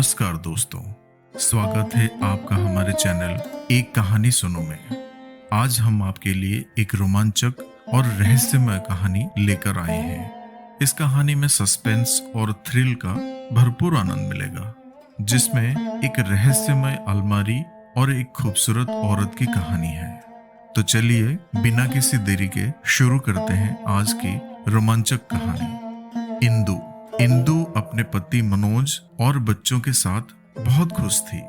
नमस्कार दोस्तों, स्वागत है आपका हमारे चैनल एक कहानी सुनो में। आज हम आपके लिए एक रोमांचक और रहस्यमय कहानी लेकर आए हैं। इस कहानी में सस्पेंस और थ्रिल का भरपूर आनंद मिलेगा, जिसमें एक रहस्यमय अलमारी और एक खूबसूरत औरत की कहानी है। तो चलिए बिना किसी देरी के शुरू करते हैं आज की रोमांचक कहानी। इंदु अपने पति मनोज और बच्चों के साथ बहुत खुश थी।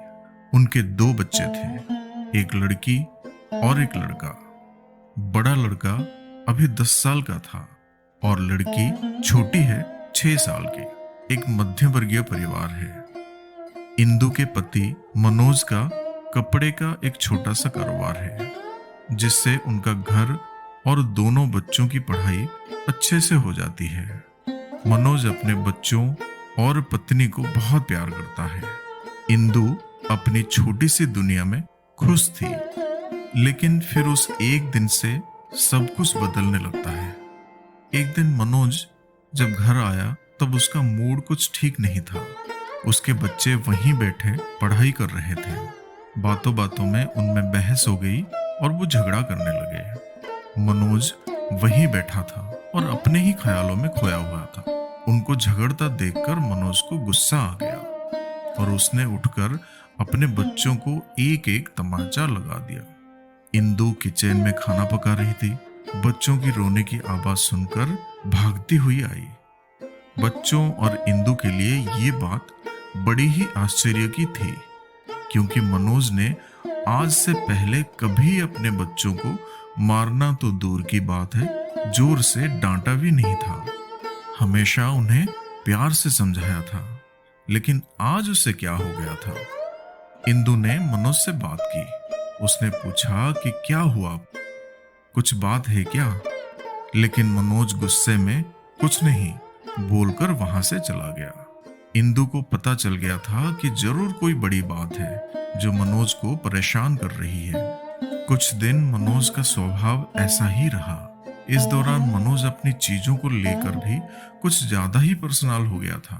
उनके 2 बच्चे थे, एक लड़की और एक लड़का। बड़ा लड़का अभी 10 साल का था और लड़की छोटी है 6 साल की। एक मध्यम वर्गीय परिवार है। इंदु के पति मनोज का कपड़े का एक छोटा सा कारोबार है, जिससे उनका घर और दोनों बच्चों की पढ़ाई अच्छे से हो जाती है। मनोज अपने बच्चों और पत्नी को बहुत प्यार करता है। इंदु अपनी छोटी सी दुनिया में खुश थी, लेकिन फिर उस एक दिन से सब कुछ बदलने लगता है। एक दिन मनोज जब घर आया तब उसका मूड कुछ ठीक नहीं था। उसके बच्चे वहीं बैठे पढ़ाई कर रहे थे। बातों बातों में उनमें बहस हो गई और वो झगड़ा करने लगे। मनोज वहीं बैठा था और अपने ही ख्यालों में खोया हुआ था। उनको झगड़ता देखकर मनोज को गुस्सा आ गया और उसने उठकर अपने बच्चों को एक एक तमाचा लगा दिया। इंदु किचन में खाना पका रही थी। बच्चों की रोने की आवाज सुनकर भागती हुई आई। बच्चों और इंदु के लिए ये बात बड़ी ही आश्चर्य की थी, क्योंकि मनोज ने आज से पहले कभी अपने बच्चों को मारना तो दूर की बात है, जोर से डांटा भी नहीं था। हमेशा उन्हें प्यार से समझाया था, लेकिन आज उसे क्या हो गया था। इंदु ने मनोज से बात की। उसने पूछा कि क्या हुआ, कुछ बात है क्या? लेकिन मनोज गुस्से में कुछ नहीं बोलकर वहां से चला गया। इंदु को पता चल गया था कि जरूर कोई बड़ी बात है जो मनोज को परेशान कर रही है। कुछ दिन मनोज का स्वभाव ऐसा ही रहा। इस दौरान मनोज अपनी चीजों को लेकर भी कुछ ज्यादा ही पर्सनल हो गया था।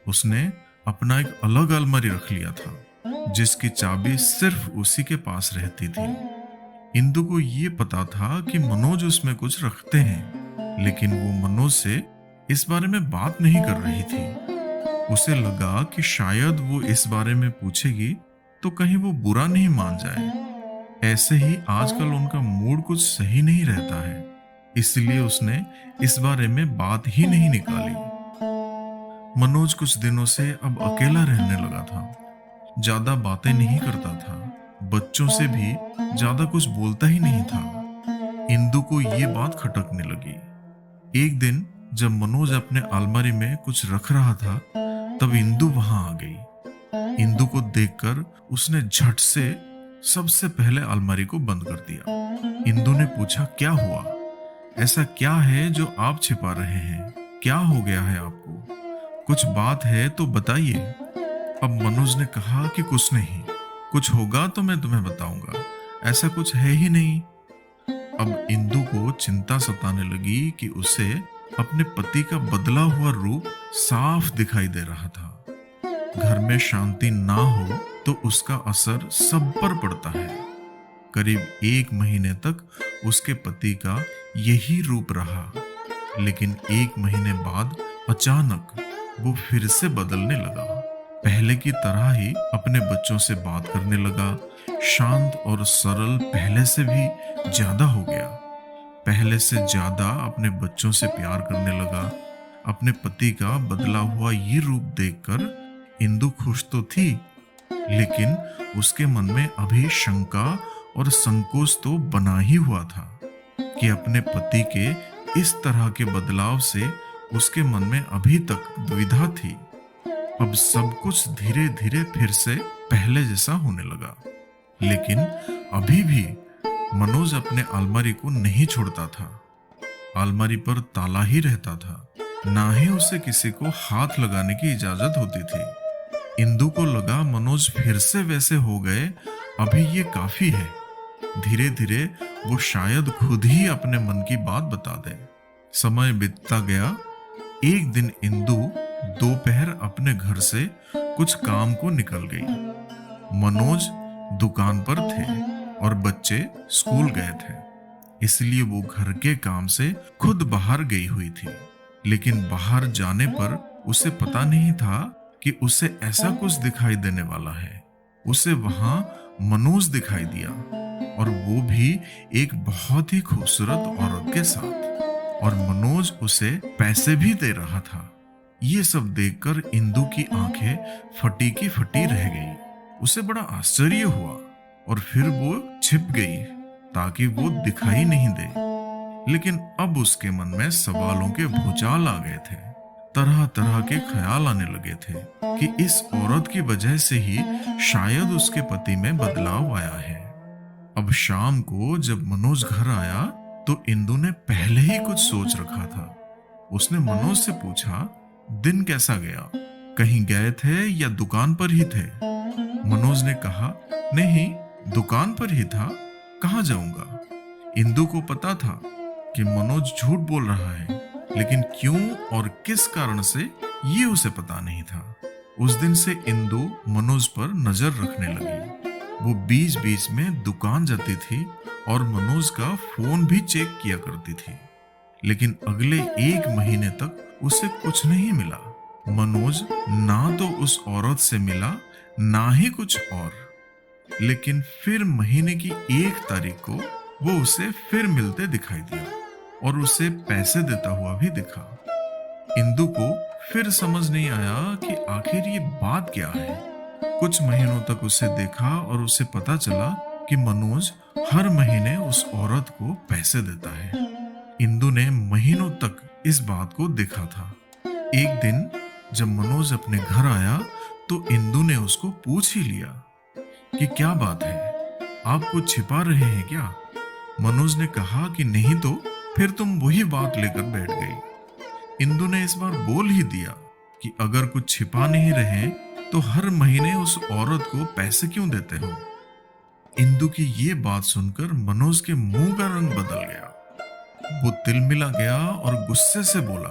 उसने अपना एक अलग अलमारी रख लिया था, जिसकी चाबी सिर्फ उसी के पास रहती थी। इंदु को ये पता था कि मनोज उसमें कुछ रखते हैं, लेकिन वो मनोज से इस बारे में बात नहीं कर रही थी। उसे लगा कि शायद वो इस बारे में पूछेगी तो कहीं वो बुरा नहीं मान जाए। ऐसे ही आजकल उनका मूड कुछ सही नहीं रहता है, इसलिए उसने इस बारे में बात ही नहीं निकाली। मनोज कुछ दिनों से अब अकेला रहने लगा था। ज्यादा बातें नहीं करता था, बच्चों से भी ज्यादा कुछ बोलता ही नहीं था। इंदु को ये बात खटकने लगी। एक दिन जब मनोज अपने अलमारी में कुछ रख रहा था, तब इंदु वहां आ गई। इंदु को देखकर उसने झट से सबसे पहले अलमारी को बंद कर दिया। इंदु ने पूछा, क्या हुआ? ऐसा क्या है जो आप छिपा रहे हैं? क्या हो गया है आपको? कुछ बात है तो बताइए। अब मनोज ने कहा कि कुछ नहीं, कुछ होगा तो मैं तुम्हें बताऊंगा, ऐसा कुछ है ही नहीं। अब इंदु को चिंता सताने लगी कि उसे अपने पति का बदला हुआ रूप साफ दिखाई दे रहा था। घर में शांति ना हो तो उसका असर सब पर पड़ता है। करीब 1 महीने तक उसके पति का यही रूप रहा, लेकिन 1 महीने बाद अचानक वो फिर से बदलने लगा। पहले की तरह ही अपने बच्चों से बात करने लगा। शांत और सरल पहले से भी ज्यादा हो गया। पहले से ज्यादा अपने बच्चों से प्यार करने लगा। अपने पति का बदला हुआ ये रूप देखकर इंदु खुश तो थी, लेकिन उसके मन में अभी शंका और संकोच तो बना ही हुआ था कि अपने पति के इस तरह के बदलाव से उसके मन में अभी तक दुविधा थी। अब सब कुछ धीरे धीरे फिर से पहले जैसा होने लगा, लेकिन अभी भी मनोज अपने अलमारी को नहीं छोड़ता था। अलमारी पर ताला ही रहता था, ना ही उसे किसी को हाथ लगाने की इजाजत होती थी। इंदु को लगा मनोज फिर से वैसे हो गए, अभी ये काफी है। धीरे धीरे वो शायद खुद ही अपने मन की बात बता दे। समय बीतता गया। एक दिन इंदु दोपहर अपने घर से कुछ काम को निकल गई। मनोज दुकान पर थे और बच्चे स्कूल गए थे, इसलिए वो घर के काम से खुद बाहर गई हुई थी। लेकिन बाहर जाने पर उसे पता नहीं था कि उसे ऐसा कुछ दिखाई देने वाला है। उसे वहां मनोज दिखाई दिया, और वो भी एक बहुत ही खूबसूरत औरत के साथ, और मनोज उसे पैसे भी दे रहा था। ये सब देखकर इंदु की आंखें फटी की फटी रह गई। उसे बड़ा आश्चर्य हुआ और फिर वो छिप गई ताकि वो दिखाई नहीं दे। लेकिन अब उसके मन में सवालों के भूचाल आ गए थे। तरह तरह के ख्याल आने लगे थे कि इस औरत की वजह से ही शायद उसके पति में बदलाव आया है। अब शाम को जब मनोज घर आया तो इंदु ने पहले ही कुछ सोच रखा था। उसने मनोज से पूछा, दिन कैसा गया? कहीं गए थे या दुकान पर ही थे? मनोज ने कहा, नहीं, दुकान पर ही था, कहाँ जाऊंगा? इंदु को पता था कि मनोज झूठ बोल रहा है, लेकिन क्यों और किस कारण से ये उसे पता नहीं था। उस दिन से इंदु मनोज पर नजर रखने लगी। वो बीच बीच में दुकान जाती थी और मनोज का फोन भी चेक किया करती थी। लेकिन अगले 1 महीने तक उसे कुछ नहीं मिला। मनोज ना तो उस औरत से मिला, ना ही कुछ और। लेकिन फिर महीने की 1 तारीख को वो उसे फिर मिलते दिखाई दिया और उसे पैसे देता हुआ भी दिखा। इंदु को फिर समझ नहीं आया कि आखिर ये बात क्या है। कुछ महीनों तक उसे देखा और उसे पता चला कि मनोज हर महीने उस औरत को पैसे देता है। इंदु ने महीनों तक इस बात को देखा था। एक दिन जब मनोज अपने घर आया तो इंदु ने उसको पूछ ही लिया कि क्या बात है, आप कुछ छिपा रहे हैं क्या? मनोज ने कहा कि नहीं, तो फिर तुम वही बात लेकर बैठ गई। इंदु ने इस बार बोल ही दिया कि अगर कुछ छिपा नहीं रहे तो हर महीने उस औरत को पैसे क्यों देते हो? इंदु की ये बात सुनकर मनोज के मुंह का रंग बदल गया। वो तिलमिला गया और गुस्से से बोला,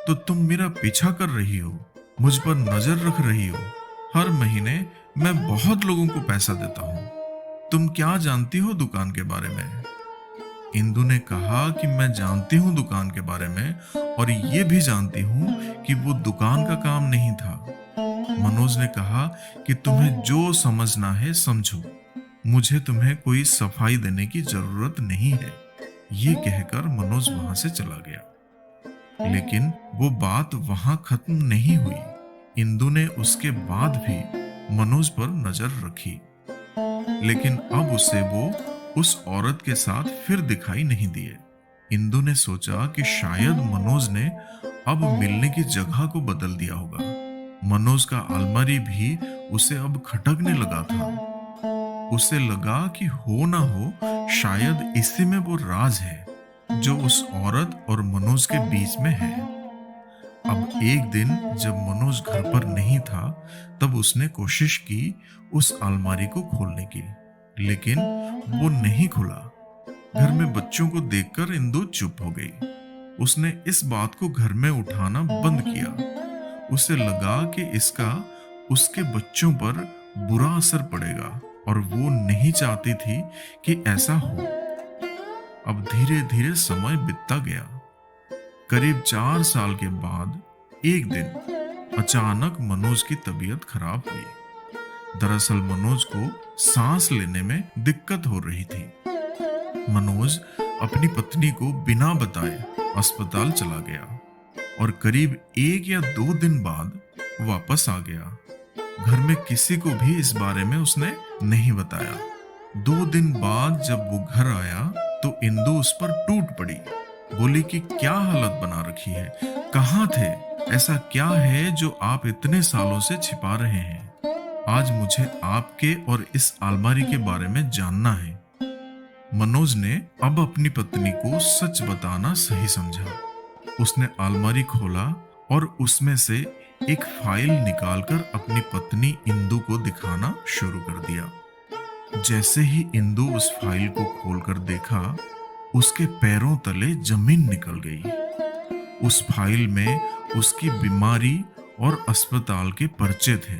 तो तुम मेरा पीछा कर रही हो, मुझ पर नजर रख रही हो। हर महीने मैं बहुत लोगों को पैसा देता हूँ। तुम क्या जानती हो दुकान के बारे में? इंदु ने कहा कि मैं जानती हूँ दुकान के बारे में, और ये भी जानती हूँ कि वो दुकान का काम नहीं था। मनोज ने कहा कि तुम्हें जो समझना है समझो, मुझे तुम्हें कोई सफाई देने की जरूरत नहीं है। ये कहकर मनोज वहां से चला गया। लेकिन वो बात वहां खत्म नहीं हुई। इंदु ने उसके बाद भी मनोज पर नजर रखी, लेकिन अब उसे वो उस औरत के साथ फिर दिखाई नहीं दिए। इंदु ने सोचा कि शायद मनोज ने अब मिलने की जगह को बदल दिया होगा। मनोज का अलमारी भी उसे अब खटकने लगा था। उसे लगा कि हो ना हो शायद इसी में वो राज है जो उस औरत और मनोज के बीच में है। अब एक दिन जब मनोज घर पर नहीं था तब उसने कोशिश की उस अलमारी को खोलने की, लेकिन वो नहीं खुला। घर में बच्चों को देखकर इंदु चुप हो गई। उसने इस बात को घर में उठाना बंद किया। उसे लगा कि इसका उसके बच्चों पर बुरा असर पड़ेगा और वो नहीं चाहती थी कि ऐसा हो। अब धीरे धीरे समय बीतता गया। करीब 4 साल के बाद एक दिन अचानक मनोज की तबीयत खराब हुई। दरअसल मनोज को सांस लेने में दिक्कत हो रही थी। मनोज अपनी पत्नी को बिना बताए अस्पताल चला गया और करीब 1 या 2 दिन बाद वापस आ गया। घर में किसी को भी इस बारे में उसने नहीं बताया। 2 दिन बाद जब वो घर आया तो इंदु उस पर टूट पड़ी। बोली कि क्या हालत बना रखी है, कहाँ थे, ऐसा क्या है जो आप इतने सालों से छिपा रहे हैं? आज मुझे आपके और इस अलमारी के बारे में जानना है। मनोज ने अब अपनी पत्नी को सच बताना सही समझा। उसने अलमारी खोला और उसमें से एक फाइल निकालकर अपनी पत्नी इंदु को दिखाना शुरू कर दिया। जैसे ही इंदु उस फाइल को खोलकर देखा, उसके पैरों तले जमीन निकल गई। उस फाइल में उसकी बीमारी और अस्पताल के पर्चे थे।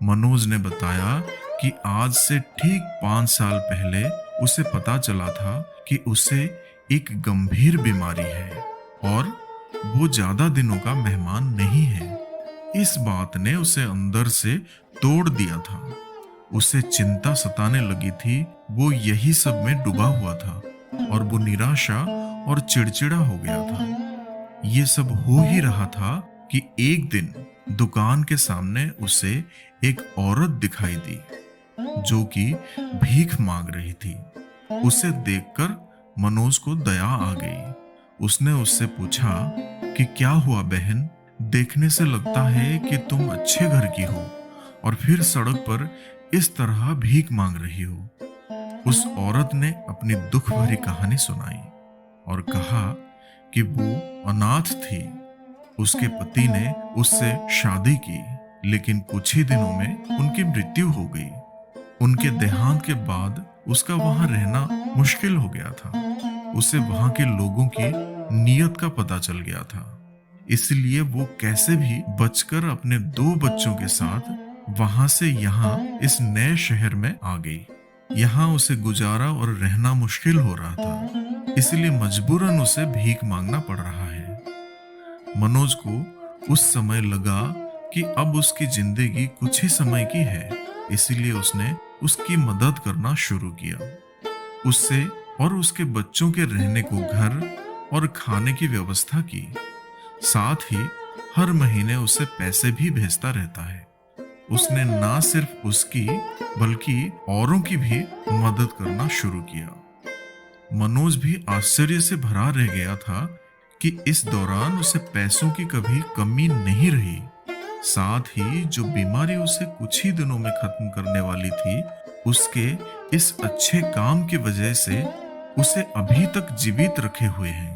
मनोज ने बताया कि आज से ठीक 5 साल पहले उसे पता चला था कि उसे एक गंभीर बीमारी है और वो ज्यादा दिनों का मेहमान नहीं है। इस बात ने उसे अंदर से तोड़ दिया था। उसे चिंता सताने लगी थी। वो यही सब में डूबा हुआ था और वो निराशा और चिड़चिड़ा हो गया था। ये सब हो ही रहा था कि एक दिन दुकान के सामने उसे एक औरत दिखाई दी जो कि भीख मांग रही थी। उसे देखकर मनोज को दया आ गई। उसने उससे पूछा कि क्या हुआ बहन, देखने से लगता है कि तुम अच्छे घर की हो और फिर सड़क पर इस तरह भीख मांग रही हो। उस औरत ने अपनी दुख भरी कहानी सुनाई और कहा कि वो अनाथ थी। उसके पति ने उससे शादी की, लेकिन कुछ ही दिनों में उनकी मृत्यु हो गई। उनके देहांत के बाद उसका वहां रहना मुश्किल हो गया था। उसे वहां के लोगों की नीयत का पता चल गया था, इसलिए वो कैसे भी बचकर अपने 2 बच्चों के साथ वहां से यहाँ इस नए शहर में आ गई। यहाँ उसे गुजारा और रहना मुश्किल हो रहा था, इसलिए मजबूरन उसे भीख मांगना पड़ रहा है। मनोज को उस समय लगा कि अब उसकी जिंदगी कुछ ही समय की है, इसलिए उसने उसकी मदद करना शुरू किया। उससे और उसके बच्चों के रहने को घर और खाने की व्यवस्था की। साथ ही हर महीने उसे पैसे भी भेजता रहता है। उसने ना सिर्फ उसकी बल्कि औरों की भी मदद करना शुरू किया। मनोज भी आश्चर्य से भरा रह गया था कि इस दौरान उसे पैसों की कभी कमी नहीं रही। साथ ही जो बीमारी उसे कुछ ही दिनों में खत्म करने वाली थी, उसके इस अच्छे काम की वजह से उसे अभी तक जीवित रखे हुए हैं।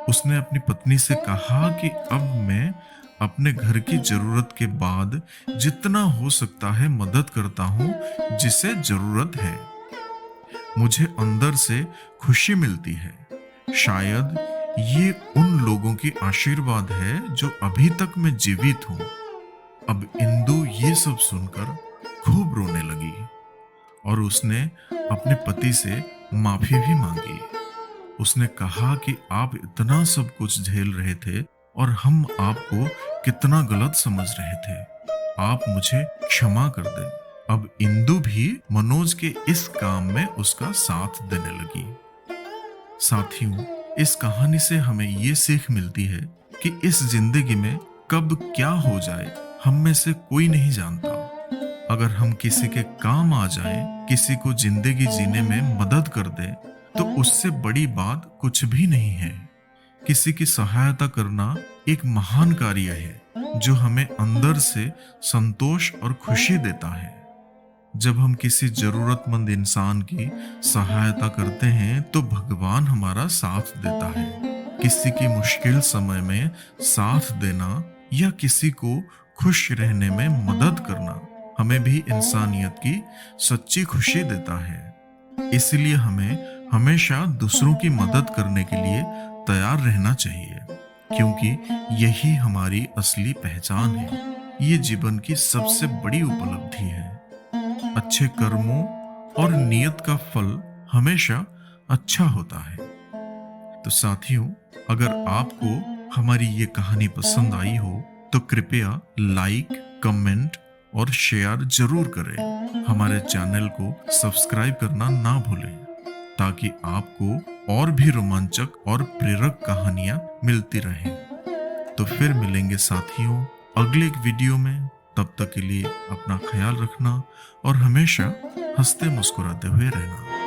उसने अपनी पत्नी से कहा कि अब मैं अपने घर की जरूरत के बाद जितना हो सकता है मदद करता हूँ जिसे जरूरत है। मुझे अंदर से खुशी मिलती है। शायद ये उन लोगों की आशीर्वाद है जो अभी तक मैं जीवित हूँ। अब इंदु ये सब सुनकर खूब रोने लगी और उसने अपने पति से माफी भी मांगी। उसने कहा कि आप इतना सब कुछ झेल रहे थे और हम आपको कितना गलत समझ रहे थे। आप मुझे क्षमा कर दें। अब इंदु भी मनोज के इस काम में उसका साथ देने लगी। साथियों, इस कहानी से हमें ये सीख मिलती है कि इस जिंदगी में कब क्या हो जाए हम में से कोई नहीं जानता। अगर हम किसी के काम आ जाएं, किसी को जिंदगी जीने में मदद कर दें, तो उससे बड़ी बात कुछ भी नहीं है। किसी की सहायता करना एक महान कार्य है जो हमें अंदर से संतोष और खुशी देता है। जब हम किसी जरूरतमंद इंसान की सहायता करते हैं तो भगवान हमारा साथ देता है। किसी की मुश्किल समय में साथ देना या किसी को खुश रहने में मदद करना हमें भी इंसानियत की सच्ची खुशी देता है। इसलिए हमें हमेशा दूसरों की मदद करने के लिए तैयार रहना चाहिए, क्योंकि यही हमारी असली पहचान है। ये जीवन की सबसे बड़ी उपलब्धि है। अच्छे कर्मों और नियत का फल हमेशा अच्छा होता है। तो साथियों, अगर आपको हमारी ये कहानी पसंद आई हो तो कृपया लाइक, कमेंट और शेयर जरूर करें। हमारे चैनल को सब्सक्राइब करना ना भूलें ताकि आपको और भी रोमांचक और प्रेरक कहानियां मिलती रहें। तो फिर मिलेंगे साथियों अगले एक वीडियो में। तब तक के लिए अपना ख्याल रखना और हमेशा हंसते मुस्कुराते हुए रहना।